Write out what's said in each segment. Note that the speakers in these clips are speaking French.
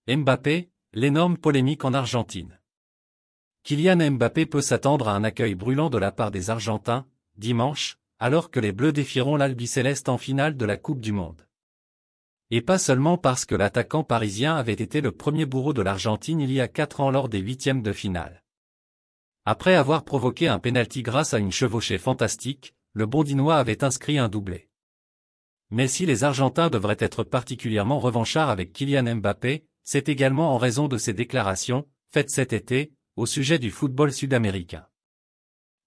Mbappé, l'énorme polémique en Argentine. Kylian Mbappé peut s'attendre à un accueil brûlant de la part des Argentins, dimanche, alors que les Bleus défieront l'Albiceleste en finale de la Coupe du Monde. Et pas seulement parce que l'attaquant parisien avait été le premier bourreau de l'Argentine il y a 4 ans lors des huitièmes de finale. Après avoir provoqué un pénalty grâce à une chevauchée fantastique, le Bondinois avait inscrit un doublé. Mais si les Argentins devraient être particulièrement revanchards avec Kylian Mbappé, c'est également en raison de ses déclarations, faites cet été, au sujet du football sud-américain.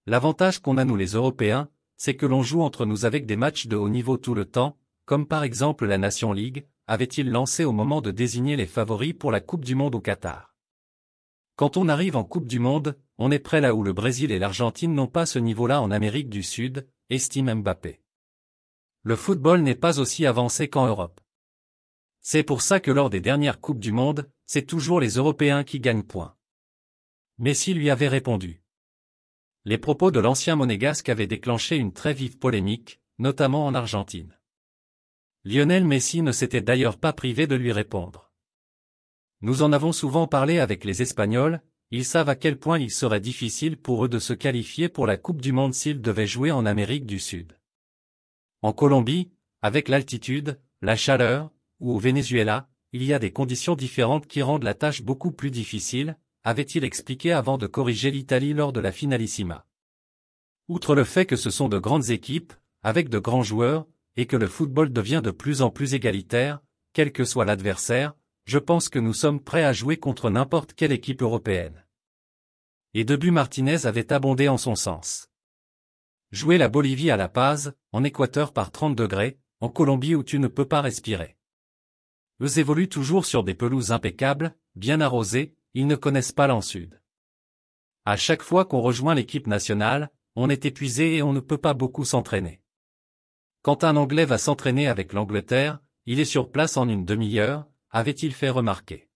L'avantage qu'on a nous les Européens, c'est que l'on joue entre nous avec des matchs de haut niveau tout le temps, comme par exemple la Nation League, avait-il lancé au moment de désigner les favoris pour la Coupe du Monde au Qatar. Quand on arrive en Coupe du Monde, on est prêt là où le Brésil et l'Argentine n'ont pas ce niveau-là en Amérique du Sud, estime Mbappé. Le football n'est pas aussi avancé qu'en Europe. C'est pour ça que lors des dernières Coupes du Monde, c'est toujours les Européens qui gagnent point. Messi lui avait répondu. Les propos de l'ancien monégasque avaient déclenché une très vive polémique, notamment en Argentine. Lionel Messi ne s'était d'ailleurs pas privé de lui répondre. Nous en avons souvent parlé avec les Espagnols, ils savent à quel point il serait difficile pour eux de se qualifier pour la Coupe du Monde s'ils devaient jouer en Amérique du Sud. En Colombie, avec l'altitude, la chaleur, ou au Venezuela, il y a des conditions différentes qui rendent la tâche beaucoup plus difficile, avait-il expliqué avant de corriger l'Italie lors de la finalissima. Outre le fait que ce sont de grandes équipes, avec de grands joueurs, et que le football devient de plus en plus égalitaire, quel que soit l'adversaire, je pense que nous sommes prêts à jouer contre n'importe quelle équipe européenne. Et Debu Martinez avait abondé en son sens. Jouer la Bolivie à La Paz, en Équateur par 30 degrés, en Colombie où tu ne peux pas respirer. Eux évoluent toujours sur des pelouses impeccables, bien arrosées, ils ne connaissent pas l'an sud. À chaque fois qu'on rejoint l'équipe nationale, on est épuisé et on ne peut pas beaucoup s'entraîner. Quand un Anglais va s'entraîner avec l'Angleterre, il est sur place en une demi-heure, avait-il fait remarquer.